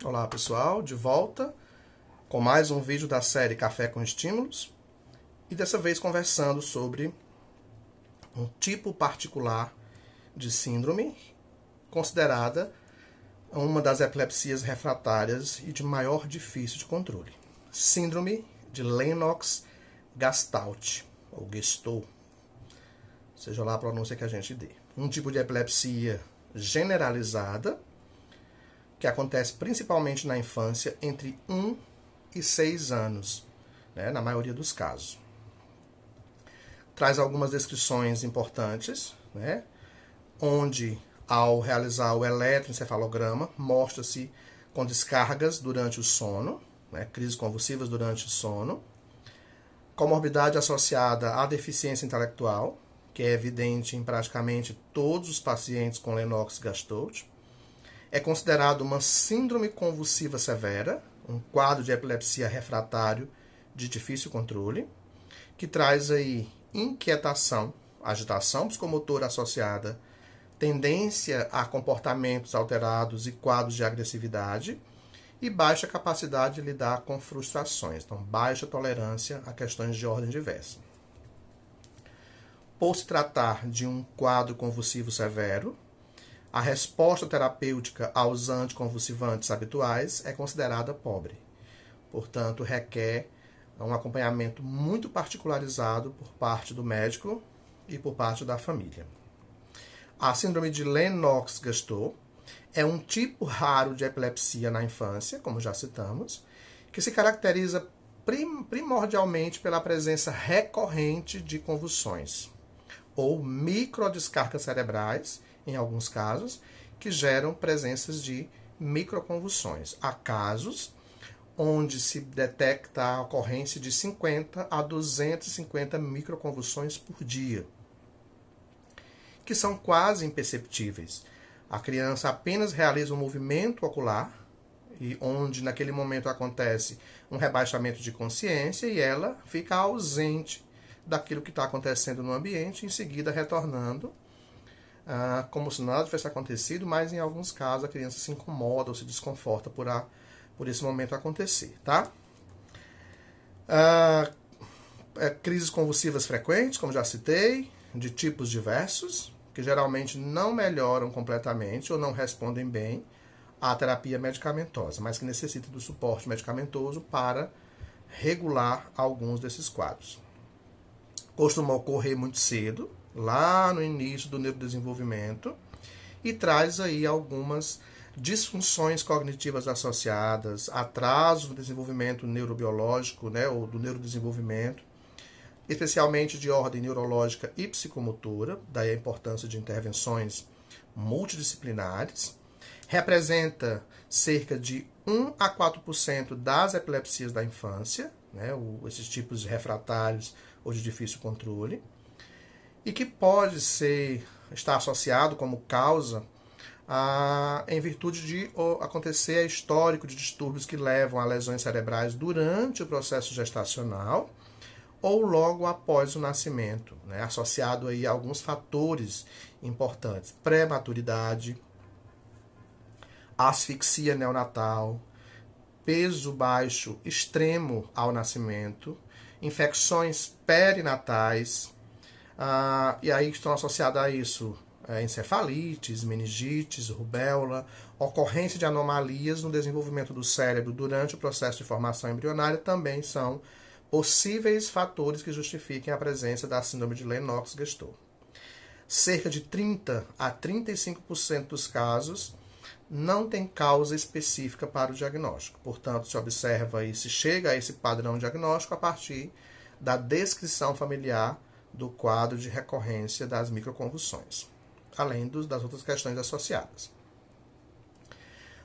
Olá pessoal, de volta com mais um vídeo da série Café com Estímulos e dessa vez conversando sobre um tipo particular de síndrome considerada uma das epilepsias refratárias e de maior difícil de controle. Síndrome de Lennox-Gastaut, ou Gestalt, seja lá a pronúncia que a gente dê. Um tipo de epilepsia generalizada que acontece principalmente na infância entre 1 e 6 anos, né, na maioria dos casos. Traz algumas descrições importantes, né, onde ao realizar o eletroencefalograma mostra-se com descargas durante o sono, né, crises convulsivas durante o sono, comorbidade associada à deficiência intelectual, que é evidente em praticamente todos os pacientes com Lennox-Gastaut. É considerado uma síndrome convulsiva severa, um quadro de epilepsia refratário de difícil controle, que traz aí inquietação, agitação psicomotora associada, tendência a comportamentos alterados e quadros de agressividade e baixa capacidade de lidar com frustrações, então baixa tolerância a questões de ordem diversa. Por se tratar de um quadro convulsivo severo, a resposta terapêutica aos anticonvulsivantes habituais é considerada pobre. Portanto, requer um acompanhamento muito particularizado por parte do médico e por parte da família. A síndrome de Lennox-Gastaut é um tipo raro de epilepsia na infância, como já citamos, que se caracteriza primordialmente pela presença recorrente de convulsões ou microdescargas cerebrais, em alguns casos, que geram presenças de microconvulsões. Há casos onde se detecta a ocorrência de 50 a 250 microconvulsões por dia, que são quase imperceptíveis. A criança apenas realiza um movimento ocular, e onde naquele momento acontece um rebaixamento de consciência e ela fica ausente daquilo que está acontecendo no ambiente, em seguida retornando como se nada tivesse acontecido, mas em alguns casos a criança se incomoda ou se desconforta por esse momento acontecer, tá? Crises convulsivas frequentes, como já citei, de tipos diversos, que geralmente não melhoram completamente ou não respondem bem à terapia medicamentosa, mas que necessitam do suporte medicamentoso para regular alguns desses quadros. Costuma ocorrer muito cedo, lá no início do neurodesenvolvimento, e traz aí algumas disfunções cognitivas associadas, atraso no desenvolvimento neurobiológico, né, ou do neurodesenvolvimento, especialmente de ordem neurológica e psicomotora, daí a importância de intervenções multidisciplinares. Representa cerca de 1 a 4% das epilepsias da infância, né, esses tipos de refratários ou de difícil controle, e que pode estar associado como causa em virtude de acontecer histórico de distúrbios que levam a lesões cerebrais durante o processo gestacional ou logo após o nascimento, né, associado aí a alguns fatores importantes: prematuridade, asfixia neonatal, peso baixo extremo ao nascimento, infecções perinatais, e aí estão associadas a isso encefalites, meningites, rubéola, ocorrência de anomalias no desenvolvimento do cérebro durante o processo de formação embrionária também são possíveis fatores que justifiquem a presença da síndrome de Lennox-Gastaut. Cerca de 30 a 35% dos casos não tem causa específica para o diagnóstico. Portanto, se observa e se chega a esse padrão diagnóstico a partir da descrição familiar do quadro de recorrência das microconvulsões, além das outras questões associadas.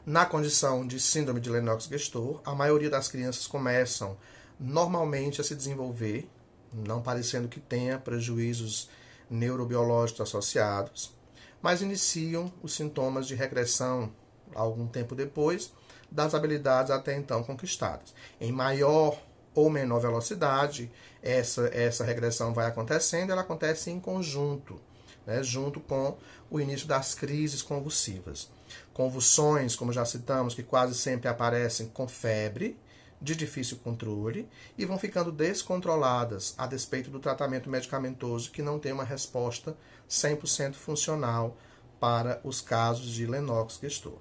Na condição de síndrome de Lennox-Gastaut, a maioria das crianças começam normalmente a se desenvolver, não parecendo que tenha prejuízos neurobiológicos associados, mas iniciam os sintomas de regressão algum tempo depois das habilidades até então conquistadas. Em maior ou menor velocidade, essa regressão vai acontecendo, ela acontece em conjunto, né, junto com o início das crises convulsivas. Convulsões, como já citamos, que quase sempre aparecem com febre, de difícil controle, e vão ficando descontroladas a despeito do tratamento medicamentoso, que não tem uma resposta 100% funcional para os casos de Lennox-Gastaut.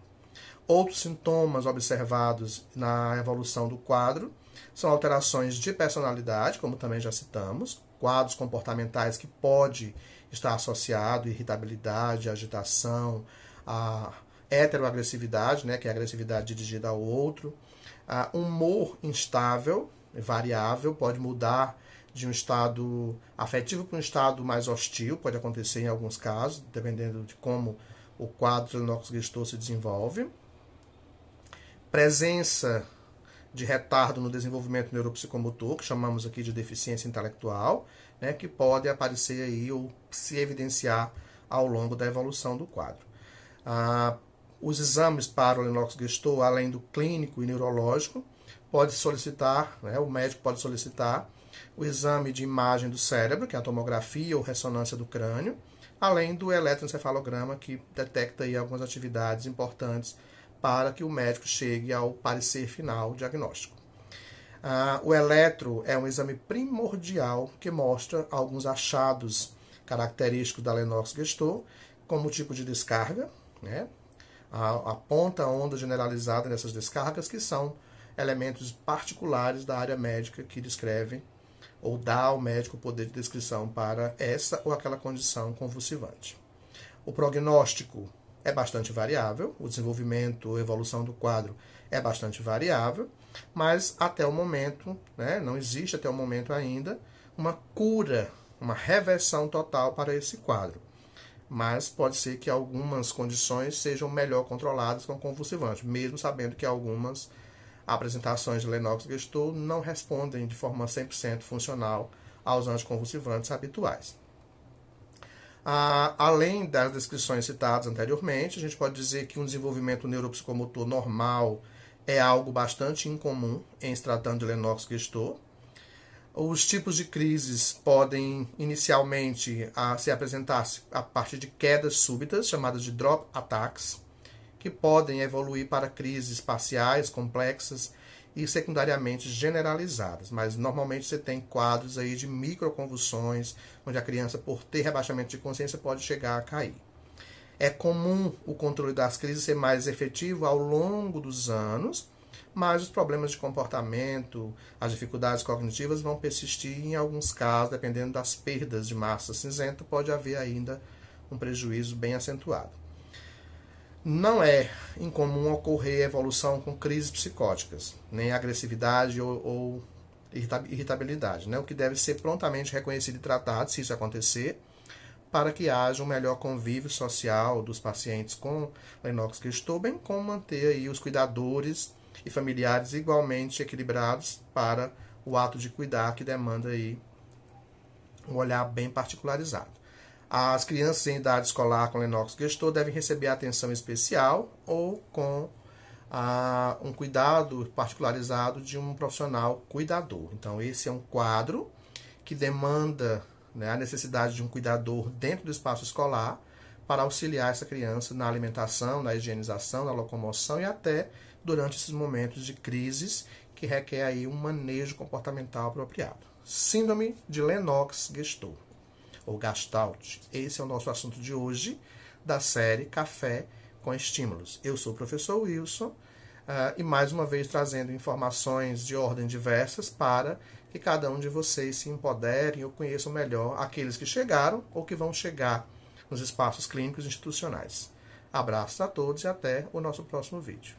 Outros sintomas observados na evolução do quadro são alterações de personalidade, como também já citamos, quadros comportamentais que pode estar associado à irritabilidade, à agitação, à heteroagressividade, né, que é a agressividade dirigida ao outro, humor instável, variável, pode mudar de um estado afetivo para um estado mais hostil, pode acontecer em alguns casos, dependendo de como o quadro de Lennox-Gastaut se desenvolve. Presença de retardo no desenvolvimento neuropsicomotor, que chamamos aqui de deficiência intelectual, né, que pode aparecer aí ou se evidenciar ao longo da evolução do quadro. Os exames para o Lennox-Gastaut, além do clínico e neurológico, pode solicitar, né, o médico pode solicitar o exame de imagem do cérebro, que é a tomografia ou ressonância do crânio, além do eletroencefalograma, que detecta aí algumas atividades importantes para que o médico chegue ao parecer final diagnóstico. O eletro é um exame primordial que mostra alguns achados característicos da Lennox-Gastaut, como o tipo de descarga, né? A ponta-onda generalizada nessas descargas, que são elementos particulares da área médica que descrevem ou dá ao médico o poder de descrição para essa ou aquela condição convulsivante. O prognóstico é bastante variável, o desenvolvimento ou evolução do quadro é bastante variável, mas até o momento, né, não existe até o momento ainda uma cura, uma reversão total para esse quadro. Mas pode ser que algumas condições sejam melhor controladas com convulsivante, mesmo sabendo que algumas apresentações de Lennox-Gastaut não respondem de forma 100% funcional aos anticonvulsivantes habituais. Além das descrições citadas anteriormente, a gente pode dizer que um desenvolvimento neuropsicomotor normal é algo bastante incomum em se tratando de Lennox-Gastaut. Os tipos de crises podem inicialmente se apresentar a partir de quedas súbitas, chamadas de drop attacks, que podem evoluir para crises parciais, complexas e secundariamente generalizadas. Mas normalmente você tem quadros aí de microconvulsões, onde a criança, por ter rebaixamento de consciência, pode chegar a cair. É comum o controle das crises ser mais efetivo ao longo dos anos, mas os problemas de comportamento, as dificuldades cognitivas vão persistir em alguns casos, dependendo das perdas de massa cinzenta, pode haver ainda um prejuízo bem acentuado. Não é incomum ocorrer evolução com crises psicóticas, nem agressividade ou irritabilidade, né? O que deve ser prontamente reconhecido e tratado, se isso acontecer, para que haja um melhor convívio social dos pacientes com Lennox-Gastaut, bem como manter aí os cuidadores e familiares igualmente equilibrados para o ato de cuidar, que demanda aí um olhar bem particularizado. As crianças em idade escolar com Lennox-Gastaut devem receber atenção especial ou com um cuidado particularizado de um profissional cuidador. Então, esse é um quadro que demanda, né, a necessidade de um cuidador dentro do espaço escolar para auxiliar essa criança na alimentação, na higienização, na locomoção e até durante esses momentos de crises que requer aí um manejo comportamental apropriado. Síndrome de Lennox-Gastaut ou Gestalt. Esse é o nosso assunto de hoje da série Café com Estímulos. Eu sou o professor Wilson e mais uma vez trazendo informações de ordem diversas para que cada um de vocês se empoderem ou conheçam melhor aqueles que chegaram ou que vão chegar nos espaços clínicos institucionais. Abraços a todos e até o nosso próximo vídeo.